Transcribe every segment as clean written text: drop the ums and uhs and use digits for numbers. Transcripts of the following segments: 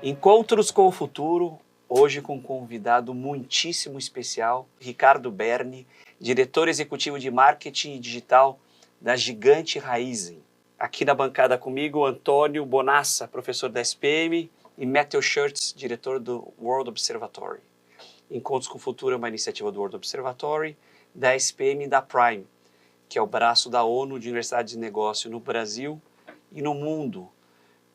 Encontros com o Futuro, hoje com um convidado muitíssimo especial, Ricardo Berni, diretor executivo de marketing e digital da gigante Raizen. Aqui na bancada comigo, Antônio Bonassa, professor da SPM, e Matthew Schurtz, diretor do World Observatory. Encontros com o Futuro é uma iniciativa do World Observatory, da SPM e da Prime, que é o braço da ONU de Universidades de Negócio no Brasil e no mundo.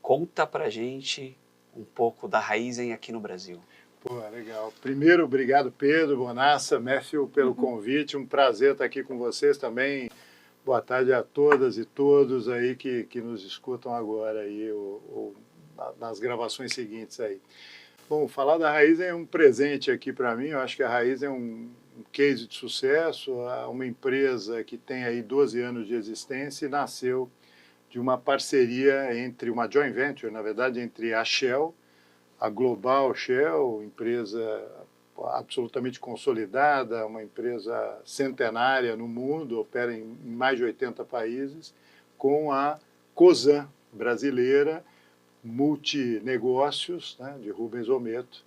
Conta pra gente um pouco da Raizen aqui no Brasil. Pô, legal. Primeiro, obrigado Pedro, Bonassa, Matthew, pelo convite. Um prazer estar aqui com vocês também. Boa tarde a todas e todos aí que nos escutam agora aí, ou nas gravações seguintes aí. Bom, falar da Raizen é um presente aqui para mim. Eu acho que a Raizen é um case de sucesso, uma empresa que tem aí 12 anos de existência e nasceu de uma parceria entre uma joint venture, na verdade, entre a Shell, a Global Shell, empresa absolutamente consolidada, uma empresa centenária no mundo, opera em mais de 80 países, com a Cosan brasileira, multinegócios, né, de Rubens Ometo.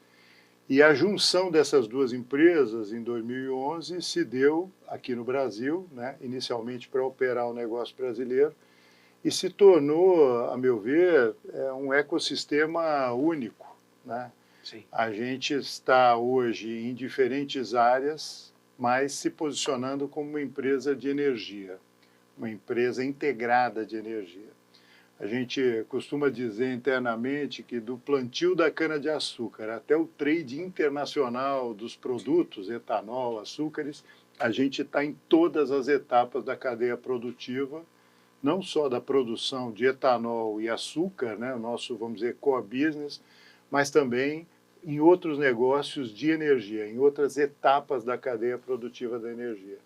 E a junção dessas duas empresas, em 2011, se deu aqui no Brasil, né, inicialmente para operar o negócio brasileiro, e se tornou, a meu ver, um ecossistema único, né? Sim. A gente está hoje em diferentes áreas, mas se posicionando como uma empresa de energia, uma empresa integrada de energia. A gente costuma dizer internamente que do plantio da cana-de-açúcar até o trade internacional dos produtos, etanol, açúcares, a gente está em todas as etapas da cadeia produtiva, não só da produção de etanol e açúcar, né, o nosso, vamos dizer, core business, mas também em outros negócios de energia, em outras etapas da cadeia produtiva da energia.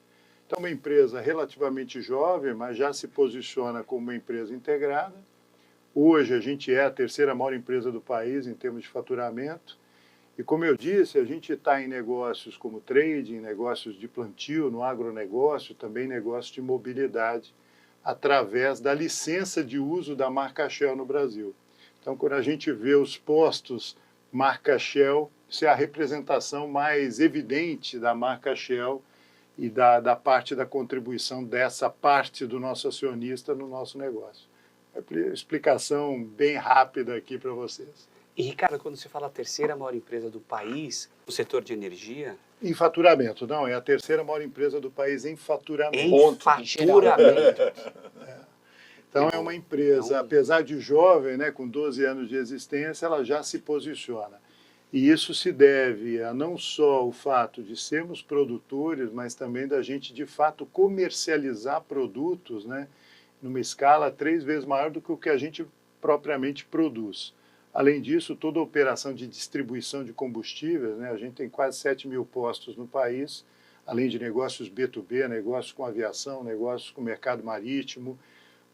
Então, uma empresa relativamente jovem, mas já se posiciona como uma empresa integrada. Hoje, a gente é a terceira maior empresa do país em termos de faturamento. E, como eu disse, a gente está em negócios como trading, negócios de plantio, no agronegócio, também negócios de mobilidade, através da licença de uso da marca Shell no Brasil. Então, quando a gente vê os postos marca Shell, isso é a representação mais evidente da marca Shell e da parte da contribuição dessa parte do nosso acionista no nosso negócio. Explicação bem rápida aqui para vocês. E, Ricardo, quando você fala a terceira maior empresa do país, no setor de energia... Em faturamento, não, é a terceira maior empresa do país em faturamento. Em faturamento. Então, é uma empresa, apesar de jovem, né, com 12 anos de existência, ela já se posiciona. E isso se deve a não só o fato de sermos produtores, mas também da gente, de fato, comercializar produtos, né, numa escala 3 vezes maior do que o que a gente propriamente produz. Além disso, toda a operação de distribuição de combustíveis, né, a gente tem quase 7 mil postos no país, além de negócios B2B, negócios com aviação, negócios com mercado marítimo,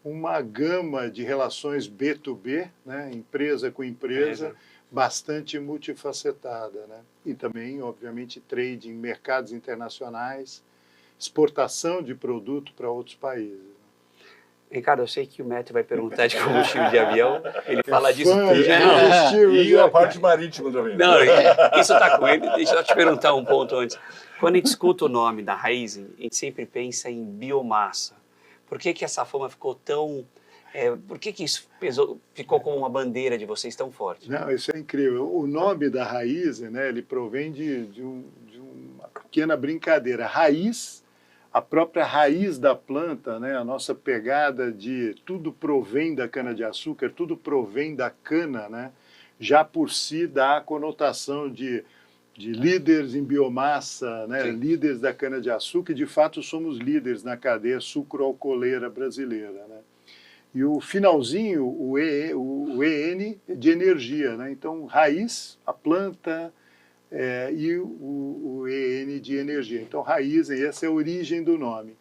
uma gama de relações B2B, né, empresa com empresa, bastante multifacetada, né? E também, obviamente, trading, mercados internacionais, exportação de produto para outros países. Ricardo, eu sei que o Matthew vai perguntar de combustível de avião, ele fala disso tudo. E a parte marítima também. Não, isso está com ele. Deixa eu te perguntar um ponto antes. Quando a gente escuta o nome da Raizen, a gente sempre pensa em biomassa. Por que essa fama ficou tão... por que isso ficou como uma bandeira de vocês tão forte? Não, isso é incrível. O nome da Raizen, né, ele provém de uma pequena brincadeira. Raiz, a própria raiz da planta, né, a nossa pegada de tudo provém da cana-de-açúcar, tudo provém da cana, né, já por si dá a conotação de líderes em biomassa, né, líderes da cana-de-açúcar, e de fato somos líderes na cadeia sucroalcooleira brasileira, né? E o finalzinho, o EN de energia, né? Então, raiz, a planta, e o EN de energia. Então, Raizen, essa é a origem do nome.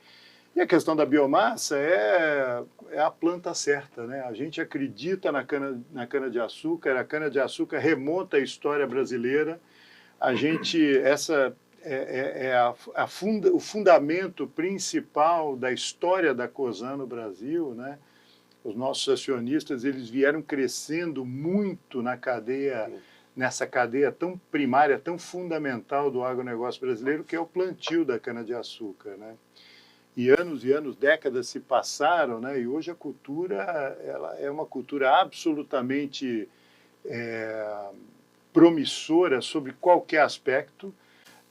E a questão da biomassa é a planta certa, né? A gente acredita na cana-de-açúcar, a cana-de-açúcar remonta à história brasileira. A gente, essa o fundamento principal da história da Cosan no Brasil, né? os nossos acionistas, eles vieram crescendo muito na cadeia, nessa cadeia tão primária, tão fundamental do agronegócio brasileiro, que é o plantio da cana-de-açúcar, né? E anos, décadas se passaram, né? E hoje a cultura, ela é uma cultura absolutamente promissora sobre qualquer aspecto,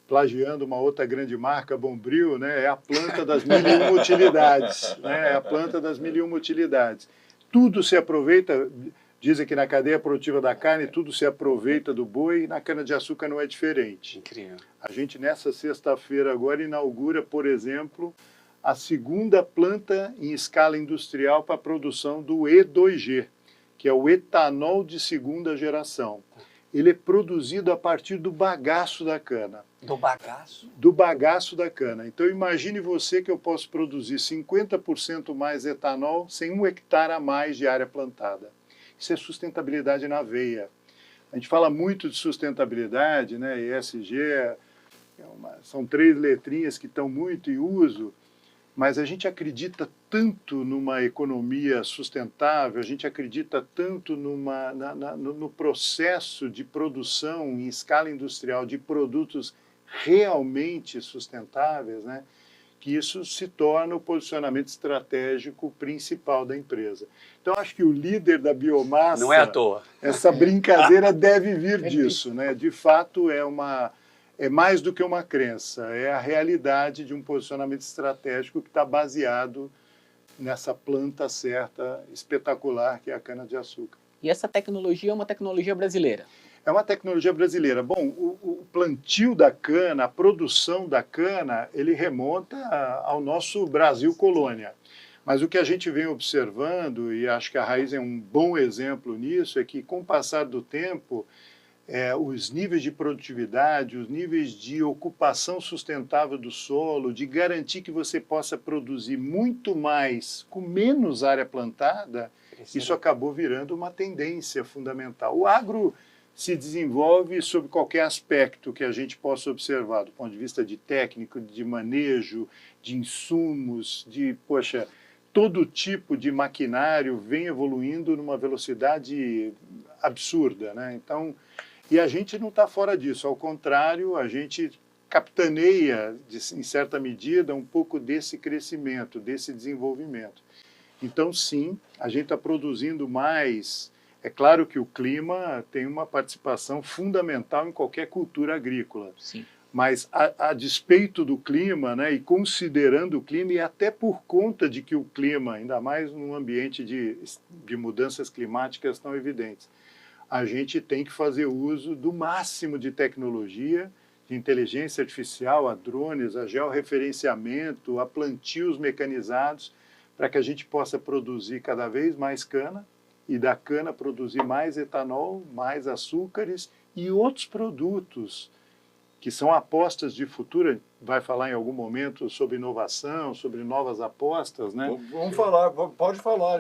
plagiando uma outra grande marca, Bombril, né? É a planta das mil e uma utilidades, né? É a planta das mil e uma utilidades. Tudo se aproveita, dizem que na cadeia produtiva da carne, tudo se aproveita do boi, e na cana-de-açúcar não é diferente. Incrível. A gente, nessa sexta-feira agora, inaugura, por exemplo, a segunda planta em escala industrial para a produção do E2G, que é o etanol de segunda geração. Ele é produzido a partir do bagaço da cana. Do bagaço? Do bagaço da cana. Então, imagine você que eu posso produzir 50% mais etanol sem 1 hectare a mais de área plantada. Isso é sustentabilidade na veia. A gente fala muito de sustentabilidade, né? ESG, são 3 letrinhas que estão muito em uso, mas a gente acredita tanto numa economia sustentável, a gente acredita tanto no processo de produção em escala industrial de produtos realmente sustentáveis, né, que isso se torna o posicionamento estratégico principal da empresa. Então, acho que o líder da biomassa... Não é à toa. Essa brincadeira deve vir disso, né? De fato, é mais do que uma crença, é a realidade de um posicionamento estratégico que está baseado nessa planta certa, espetacular, que é a cana-de-açúcar. E essa tecnologia é uma tecnologia brasileira? É uma tecnologia brasileira. Bom, o plantio da cana, a produção da cana, ele remonta ao nosso Brasil colônia. Mas o que a gente vem observando, e acho que a Raiz é um bom exemplo nisso, é que com o passar do tempo, os níveis de produtividade, os níveis de ocupação sustentável do solo, de garantir que você possa produzir muito mais com menos área plantada, isso acabou virando uma tendência fundamental. O agro se desenvolve sob qualquer aspecto que a gente possa observar, do ponto de vista de técnico, de manejo, de insumos, todo tipo de maquinário vem evoluindo numa velocidade absurda, né? Então, e a gente não está fora disso, ao contrário, a gente capitaneia, em certa medida, um pouco desse crescimento, desse desenvolvimento. Então, sim, a gente está produzindo mais. É claro que o clima tem uma participação fundamental em qualquer cultura agrícola. Sim. Mas, a despeito do clima, né, e considerando o clima, e até por conta de que o clima, ainda mais num ambiente de mudanças climáticas tão evidentes, a gente tem que fazer uso do máximo de tecnologia, de inteligência artificial, a drones, a georreferenciamento, a plantios mecanizados, para que a gente possa produzir cada vez mais cana, e da cana produzir mais etanol, mais açúcares e outros produtos que são apostas de futuro. Vai falar em algum momento sobre inovação, sobre novas apostas, né? Vamos falar, pode falar.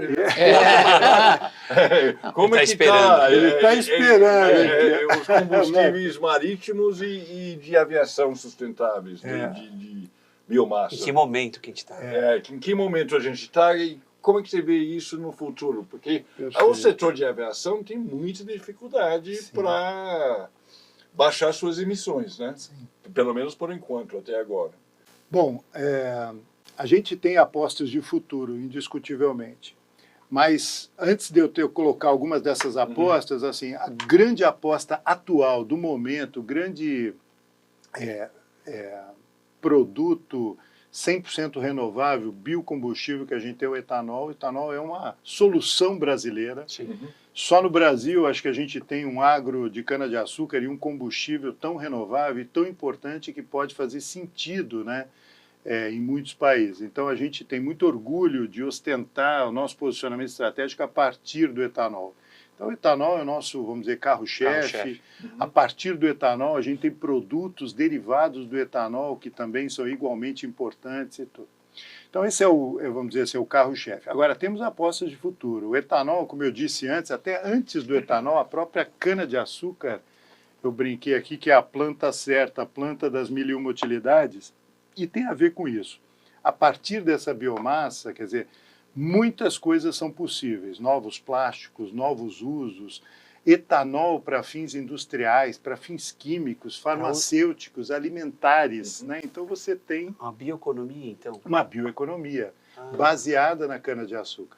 Como é que está? Ele está esperando. Os combustíveis marítimos e de aviação sustentáveis, de biomassa. Em que momento que a gente está? Em que momento a gente está e como é que você vê isso no futuro? Porque Perfeito. o setor de aviação tem muita dificuldade para baixar suas emissões, né? Sim. Pelo menos por enquanto, até agora. Bom, a gente tem apostas de futuro, indiscutivelmente. Mas antes de eu colocar algumas dessas apostas, assim, a grande aposta atual do momento, o grande produto 100% renovável, biocombustível que a gente tem é o etanol. O etanol é uma solução brasileira. Sim. Só no Brasil, acho que a gente tem um agro de cana-de-açúcar e um combustível tão renovável e tão importante que pode fazer sentido, né, em muitos países. Então, a gente tem muito orgulho de ostentar o nosso posicionamento estratégico a partir do etanol. Então, o etanol é o nosso, vamos dizer, carro-chefe. A partir do etanol, a gente tem produtos derivados do etanol que também são igualmente importantes e tudo. Então, esse é vamos dizer assim, o carro-chefe. Agora, temos apostas de futuro. O etanol, como eu disse antes, até antes do etanol, a própria cana-de-açúcar, eu brinquei aqui que é a planta certa, a planta das mil e uma utilidades, e tem a ver com isso. A partir dessa biomassa, quer dizer, muitas coisas são possíveis, novos plásticos, novos usos, etanol para fins industriais, para fins químicos, farmacêuticos, alimentares, né? Então você tem Uma bioeconomia, então. uma bioeconomia baseada na cana-de-açúcar.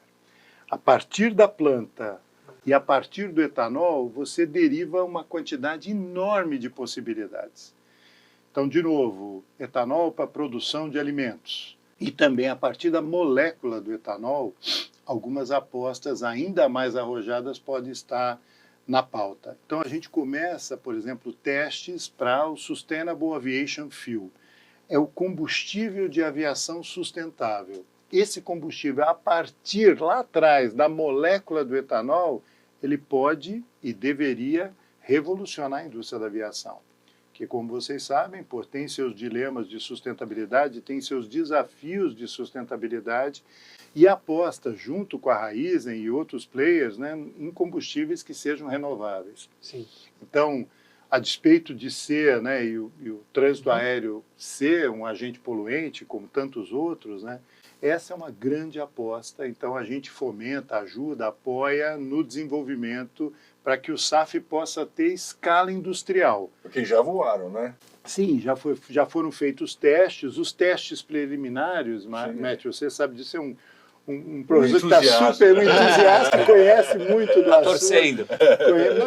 A partir da planta e a partir do etanol, você deriva uma quantidade enorme de possibilidades. Então, de novo, etanol para a produção de alimentos. E também a partir da molécula do etanol, algumas apostas ainda mais arrojadas podem estar na pauta. Então, a gente começa, por exemplo, testes para o Sustainable Aviation Fuel. É o combustível de aviação sustentável. Esse combustível, a partir lá atrás da molécula do etanol, ele pode e deveria revolucionar a indústria da aviação. Que, como vocês sabem, tem seus dilemas de sustentabilidade, tem seus desafios de sustentabilidade e aposta, junto com a Raízen e outros players, né, em combustíveis que sejam renováveis. Sim. Então, a despeito de ser, né, e o trânsito aéreo ser um agente poluente, como tantos outros, né, essa é uma grande aposta. Então, a gente fomenta, ajuda, apoia no desenvolvimento para que o SAF possa ter escala industrial. Porque já voaram, né? Sim, já foram feitos os testes preliminares, Matthew, você sabe disso, é um professor que está super entusiasta, conhece muito do assunto. Torcendo.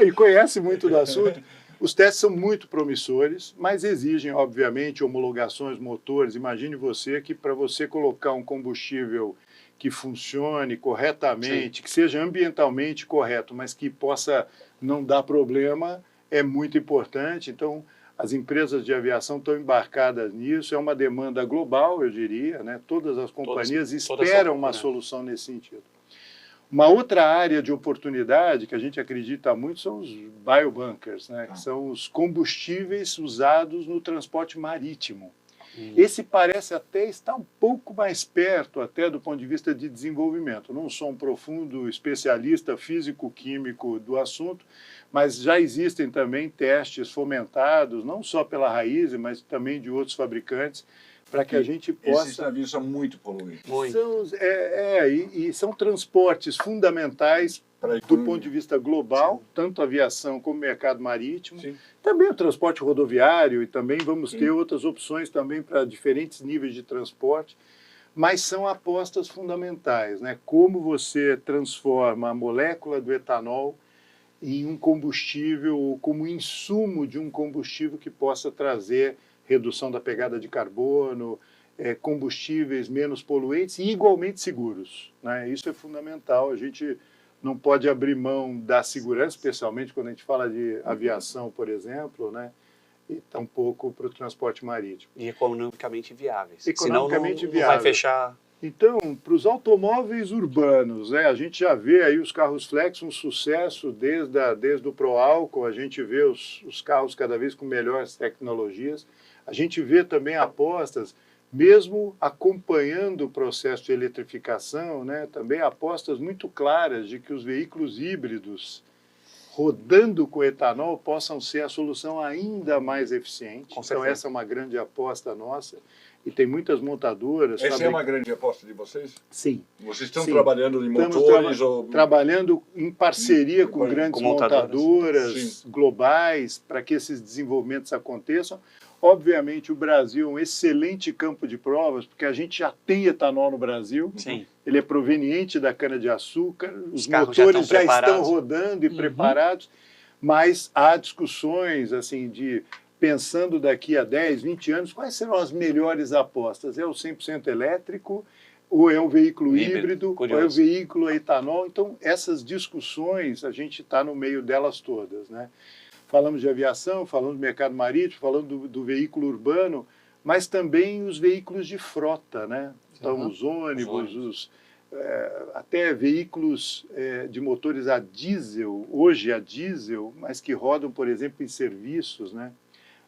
E conhece muito do assunto. Os testes são muito promissores, mas exigem, obviamente, homologações, motores. Imagine você que para você colocar um combustível que funcione corretamente, sim, que seja ambientalmente correto, mas que possa não dar problema, é muito importante. Então, as empresas de aviação estão embarcadas nisso, é uma demanda global, eu diria, né? Todas as companhias esperam uma solução nesse sentido. Uma outra área de oportunidade que a gente acredita muito são os biobunkers, né? Que são os combustíveis usados no transporte marítimo. Esse parece até estar um pouco mais perto, até do ponto de vista de desenvolvimento. Não sou um profundo especialista físico-químico do assunto, mas já existem também testes fomentados, não só pela Raízen, mas também de outros fabricantes, para que a gente possa... Esses navios são muito poluentes. São transportes fundamentais do ponto de vista global, sim, tanto aviação como mercado marítimo, sim, também o transporte rodoviário, e também vamos, sim, ter outras opções também para diferentes níveis de transporte, mas são apostas fundamentais, né? Como você transforma a molécula do etanol em um combustível, ou como insumo de um combustível que possa trazer redução da pegada de carbono, combustíveis menos poluentes e igualmente seguros, né? Isso é fundamental. A gente não pode abrir mão da segurança, especialmente quando a gente fala de aviação, por exemplo, né? E tampouco para o transporte marítimo. E economicamente viáveis. Economicamente senão viável. Não vai fechar. Então, para os automóveis urbanos, né, a gente já vê aí os carros flex um sucesso desde o Proálcool, a gente vê os carros cada vez com melhores tecnologias, a gente vê também apostas, mesmo acompanhando o processo de eletrificação, né, também apostas muito claras de que os veículos híbridos rodando com etanol possam ser a solução ainda mais eficiente. Então essa é uma grande aposta nossa e tem muitas montadoras. Essa é uma grande aposta de vocês? Sim. Vocês estão sim, trabalhando em motores? Trabalhando em parceria com grandes montadoras globais para que esses desenvolvimentos aconteçam. Obviamente, o Brasil é um excelente campo de provas, porque a gente já tem etanol no Brasil. Sim. Ele é proveniente da cana-de-açúcar, os motores já estão rodando e preparados, mas há discussões, assim, pensando daqui a 10, 20 anos, quais serão as melhores apostas? É o 100% elétrico, ou é um veículo híbrido, ou é um veículo a etanol? Então, essas discussões, a gente está no meio delas todas, né? Falamos de aviação, falamos do mercado marítimo, falamos do veículo urbano, mas também os veículos de frota, né? Então, os ônibus, até veículos de motores a diesel, hoje a diesel, mas que rodam, por exemplo, em serviços, né?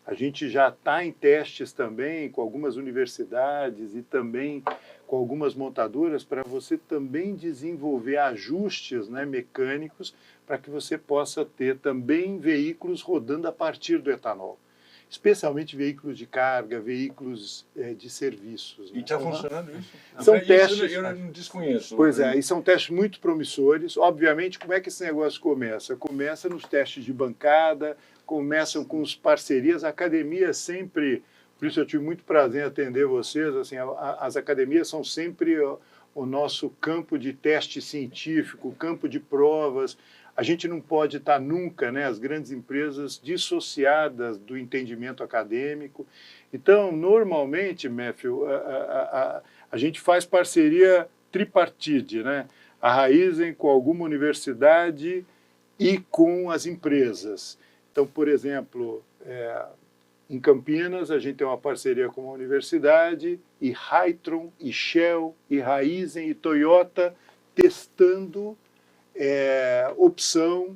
A gente já está em testes também com algumas universidades e também com algumas montadoras para você também desenvolver ajustes, né, mecânicos para que você possa ter também veículos rodando a partir do etanol. especialmente veículos de carga, veículos de serviços. E Né? está funcionando isso? São Isso testes. eu não desconheço. Pois é, e são testes muito promissores. Obviamente, como é que esse negócio começa? Começa nos testes de bancada, começam com as parcerias. A academia sempre, por isso eu tive muito prazer em atender vocês, assim, as academias são sempre o nosso campo de teste científico, campo de provas. A gente não pode estar nunca, né, as grandes empresas, dissociadas do entendimento acadêmico. Então, normalmente, Matthew, a gente faz parceria tripartite, né? A Raizen com alguma universidade e com as empresas. Então, por exemplo, em Campinas, a gente tem uma parceria com uma universidade, e Hytron, e Shell, e Raizen, e Toyota, testando opção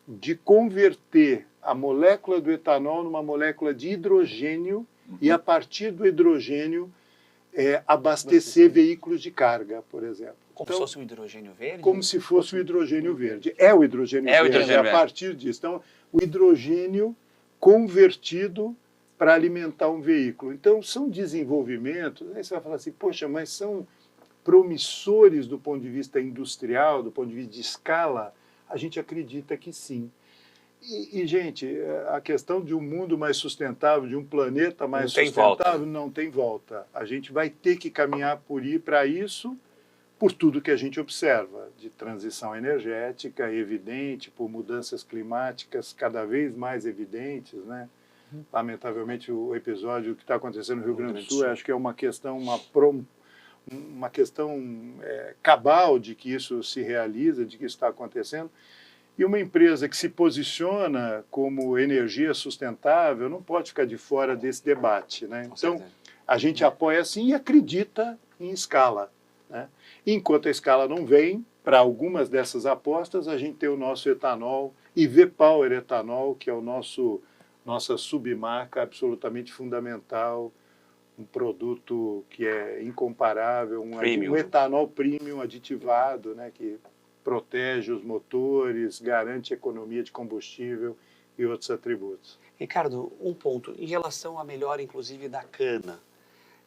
de converter a molécula do etanol numa molécula de hidrogênio e, a partir do hidrogênio, abastecer veículos de carga, por exemplo. Como Então, se fosse um hidrogênio verde? como se fosse o hidrogênio verde. É o hidrogênio É o verde, hidrogênio a verde. partir disso. Então, o hidrogênio convertido para alimentar um veículo. Então, são desenvolvimentos. Aí você vai falar assim, poxa, mas são promissores do ponto de vista industrial, do ponto de vista de escala? A gente acredita que sim. E, gente, a questão de um mundo mais sustentável, de um planeta mais sustentável, não tem volta. A gente vai ter que caminhar para isso, por tudo que a gente observa, de transição energética evidente, por mudanças climáticas cada vez mais evidentes, né? Lamentavelmente, o episódio que está acontecendo no Rio Grande do Sul, acho que é uma questão, uma questão cabal de que isso se realiza, de que isso está acontecendo. E uma empresa que se posiciona como energia sustentável não pode ficar de fora desse debate, né? Então, a gente apoia assim e acredita em escala, né? Enquanto a escala não vem, para algumas dessas apostas, a gente tem o nosso etanol, IV-Power Etanol, que é nossa submarca absolutamente fundamental, um produto que é incomparável, um etanol premium aditivado, né, que protege os motores, garante economia de combustível e outros atributos. Ricardo, um ponto. Em relação à melhora, inclusive, da cana,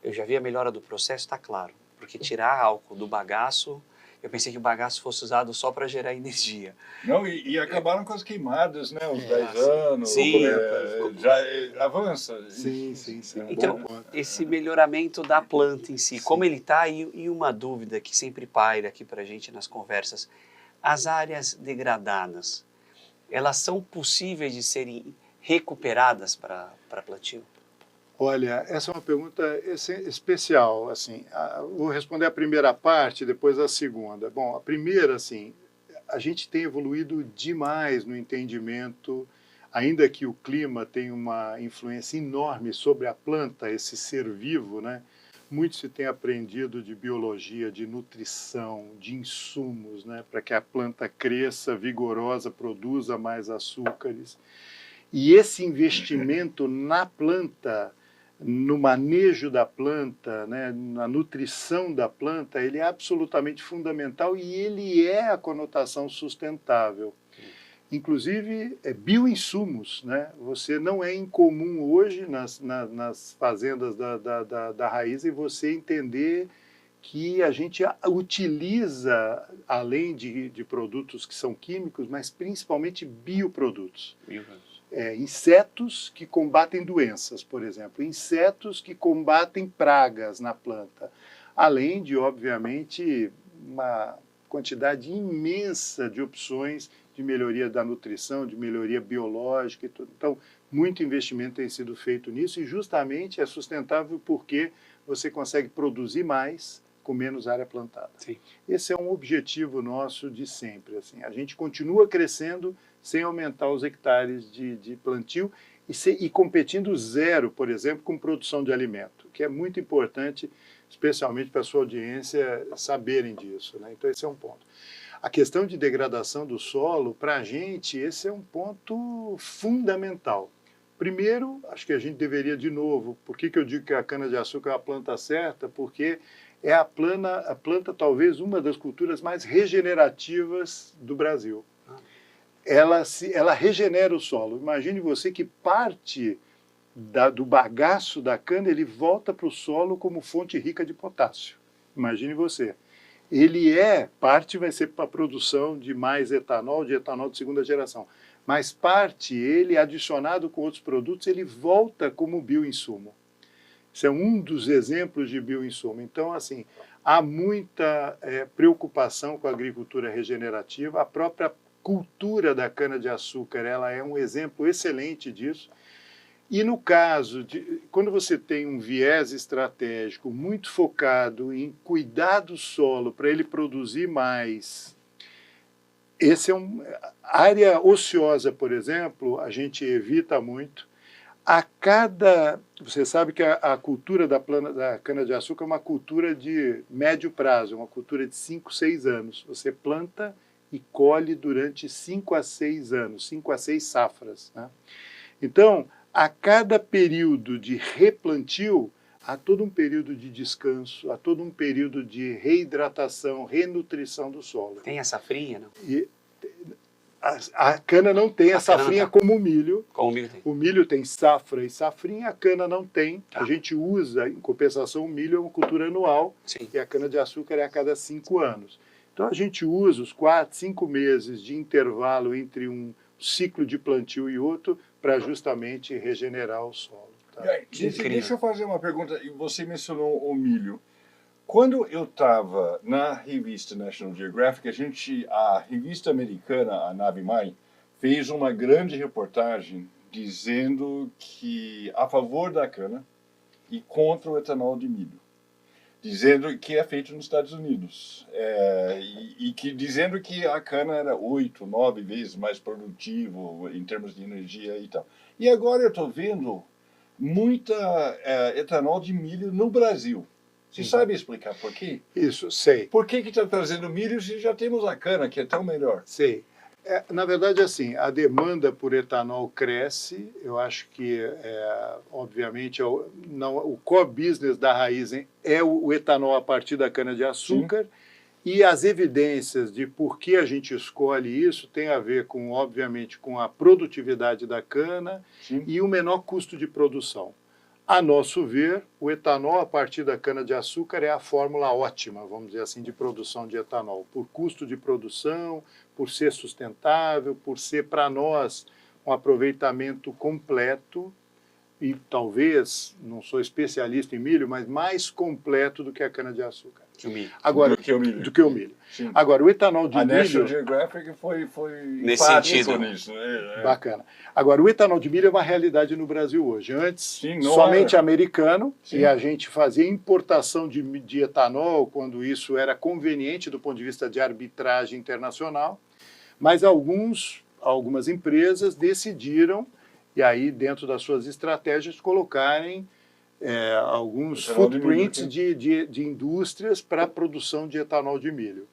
eu já vi a melhora do processo, está claro. Porque tirar álcool do bagaço, eu pensei que o bagaço fosse usado só para gerar energia. Não, e acabaram com as queimadas, né? Uns 10 anos. Sim. Já avança. Sim. Então, esse melhoramento da planta em si, como ele está, e uma dúvida que sempre paira aqui para a gente nas conversas, as áreas degradadas, elas são possíveis de serem recuperadas para plantio? Olha, essa é uma pergunta especial. Assim, vou responder a primeira parte, depois a segunda. Bom, a primeira, assim, a gente tem evoluído demais no entendimento, ainda que o clima tenha uma influência enorme sobre a planta, esse ser vivo, né? Muito se tem aprendido de biologia, de nutrição, de insumos, né? Para que a planta cresça vigorosa, produza mais açúcares. E esse investimento na planta, no manejo da planta, né, na nutrição da planta, ele é absolutamente fundamental e ele é a conotação sustentável. Inclusive, bioinsumos, né? Você não é incomum hoje nas fazendas da Raizen você entender que a gente utiliza, além de produtos que são químicos, mas principalmente bioprodutos. Insetos que combatem doenças, por exemplo, insetos que combatem pragas na planta, além de, obviamente, uma quantidade imensa de opções de melhoria da nutrição, de melhoria biológica e tudo. Então, muito investimento tem sido feito nisso e justamente é sustentável porque você consegue produzir mais com menos área plantada. Sim. Esse é um objetivo nosso de sempre. Assim, a gente continua crescendo sem aumentar os hectares de plantio e competindo zero, por exemplo, com produção de alimento, que é muito importante, especialmente para a sua audiência, saberem disso, né? Então, esse é um ponto. A questão de degradação do solo, para a gente, esse é um ponto fundamental. Primeiro, acho que a gente deveria, de novo, por que eu digo que a cana-de-açúcar é a planta certa? Porque é a planta talvez uma das culturas mais regenerativas do Brasil. Ela regenera o solo. Imagine você que parte do bagaço da cana, ele volta para o solo como fonte rica de potássio. Imagine você. Parte vai ser para a produção de mais etanol, de etanol de segunda geração. Mas parte, ele adicionado com outros produtos, ele volta como bioinsumo. Isso é um dos exemplos de bioinsumo. Então, assim, há muita preocupação com a agricultura regenerativa. A própria cultura da cana-de-açúcar, ela é um exemplo excelente disso. E no caso de quando você tem um viés estratégico muito focado em cuidar do solo para ele produzir mais, esse é área ociosa, por exemplo, a gente evita muito. Você sabe que a cultura da cana-de-açúcar é uma cultura de médio prazo, uma cultura de 5, 6 anos. Você planta e colhe durante 5 a 6 anos, 5 a 6 safras, né? Então, a cada período de replantio, há todo um período de descanso, há todo um período de reidratação, renutrição do solo. Tem a safrinha, não? E a cana não tem a safrinha como o milho. Como o milho tem. O milho tem safra e safrinha, a cana não tem. Tá. A gente usa, em compensação, o milho é uma cultura anual. Sim. E a cana-de-açúcar é a cada 5 anos. Então, a gente usa os 4, 5 meses de intervalo entre um ciclo de plantio e outro para justamente regenerar o solo. Tá? Deixa eu fazer uma pergunta. Você mencionou o milho. Quando eu estava na revista National Geographic, a revista americana, a Navimai, fez uma grande reportagem dizendo que a favor da cana e contra o etanol de milho. Dizendo que é feito nos Estados Unidos. Dizendo que a cana era 8, 9 vezes mais produtivo em termos de energia e tal. E agora eu estou vendo muita etanol de milho no Brasil. Você sabe explicar por quê? Isso, sei. Por que está trazendo milho se já temos a cana, que é tão melhor? Sei. Na verdade, assim, a demanda por etanol cresce. Eu acho que, obviamente, o core business da Raízen é o etanol a partir da cana-de-açúcar. E as evidências de por que a gente escolhe isso tem a ver, obviamente, com a produtividade da cana. Sim. E o menor custo de produção. A nosso ver, o etanol a partir da cana-de-açúcar é a fórmula ótima, vamos dizer assim, de produção de etanol. Por custo de produção, por ser sustentável, por ser, para nós, um aproveitamento completo e talvez, não sou especialista em milho, mas mais completo do que a cana-de-açúcar. Do que o milho. Sim. Agora, o etanol de milho... A National Geographic foi nesse sentido nisso. Bacana. Agora, o etanol de milho é uma realidade no Brasil hoje. Antes, não somente era. Americano, Sim. E a gente fazia importação de etanol quando isso era conveniente do ponto de vista de arbitragem internacional, mas algumas empresas decidiram, e aí dentro das suas estratégias, colocarem alguns footprints de indústrias para a produção de etanol de milho,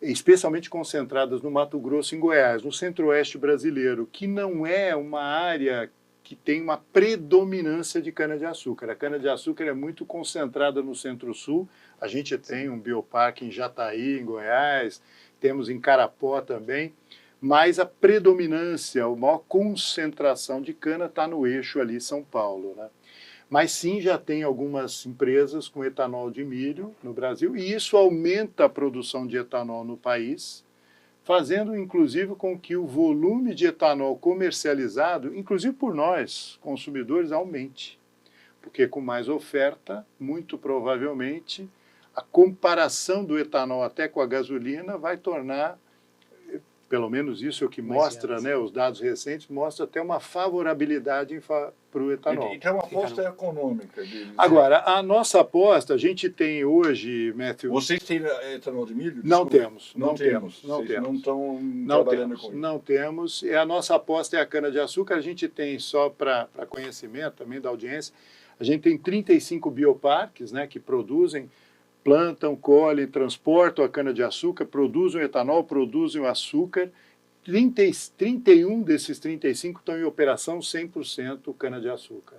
especialmente concentradas no Mato Grosso e em Goiás, no centro-oeste brasileiro, que não é uma área que tem uma predominância de cana-de-açúcar. A cana-de-açúcar é muito concentrada no centro-sul. A gente tem um bioparque em Jataí, em Goiás, temos em Carapó também, mas a predominância, a maior concentração de cana está no eixo ali São Paulo, né? Mas sim, já tem algumas empresas com etanol de milho no Brasil, e isso aumenta a produção de etanol no país, fazendo inclusive com que o volume de etanol comercializado, inclusive por nós, consumidores, aumente. Porque com mais oferta, muito provavelmente, a comparação do etanol até com a gasolina vai tornar, pelo menos isso é o que mostra, né, os dados recentes, mostra até uma favorabilidade para o etanol. Então, uma aposta econômica deles. Agora, a nossa aposta, a gente tem hoje, Matthew... Vocês têm etanol de milho? Não temos. Não estão trabalhando com isso. Não temos. A nossa aposta é a cana-de-açúcar. A gente tem, só para conhecimento também da audiência, a gente tem 35 bioparques, né, que produzem, plantam, colhem, transportam a cana-de-açúcar, produzem o etanol, produzem o açúcar. 31 desses 35 estão em operação 100% cana-de-açúcar.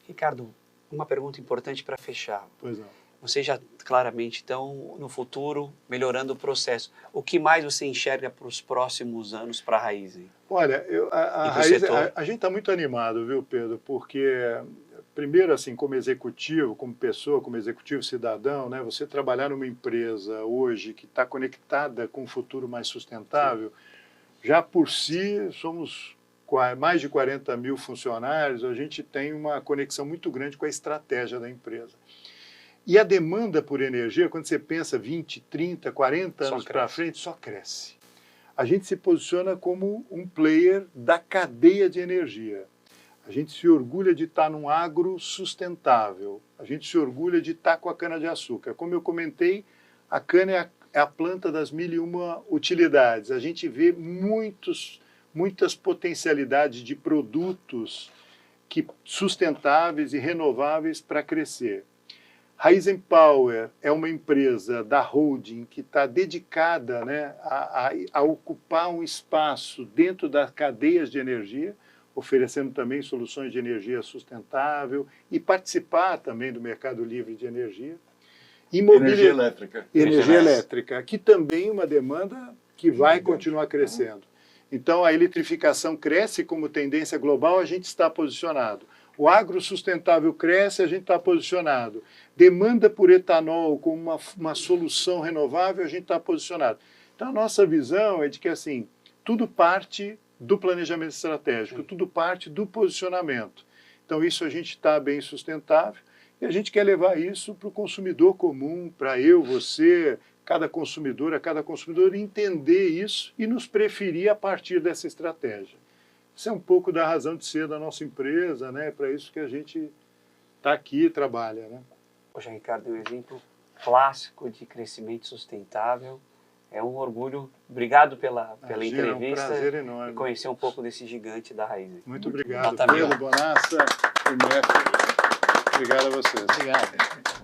Ricardo, uma pergunta importante para fechar. Pois não. Vocês já claramente estão no futuro melhorando o processo. O que mais você enxerga para os próximos anos para a Raizen? Olha, E pro Raizen, setor? a gente está muito animado, viu, Pedro? Porque, primeiro, assim, como executivo, como pessoa, como executivo cidadão, né, você trabalhar numa empresa hoje que está conectada com um futuro mais sustentável, já por si somos mais de 40 mil funcionários, a gente tem uma conexão muito grande com a estratégia da empresa. E a demanda por energia, quando você pensa 20, 30, 40 anos para frente, só cresce. A gente se posiciona como um player da cadeia de energia. A gente se orgulha de estar num agro sustentável. A gente se orgulha de estar com a cana-de-açúcar. Como eu comentei, a cana é a planta das 1001 utilidades. A gente vê muitas potencialidades de produtos sustentáveis e renováveis para crescer. Raizen Power é uma empresa da holding que está dedicada, né, a ocupar um espaço dentro das cadeias de energia, oferecendo também soluções de energia sustentável e participar também do mercado livre de energia. Energia elétrica. Energia elétrica, que também é uma demanda que vai continuar crescendo. Então, a eletrificação cresce como tendência global, a gente está posicionado. O agro sustentável cresce, a gente está posicionado. Demanda por etanol como uma solução renovável, a gente está posicionado. Então, a nossa visão é de que, assim, tudo parte do planejamento estratégico, tudo parte do posicionamento. Então, isso a gente está bem sustentável e a gente quer levar isso para o consumidor comum, para eu, você, cada consumidor entender isso e nos preferir a partir dessa estratégia. Isso é um pouco da razão de ser da nossa empresa, né? Para isso que a gente está aqui e trabalha, né? Poxa, Ricardo, é um exemplo clássico de crescimento sustentável. É um orgulho. Obrigado pela entrevista. É um prazer enorme. E conhecer um pouco desse gigante da Raizen. Muito obrigado, Nota mil. Pedro Bonassa, IMF. Obrigado a vocês. Obrigado.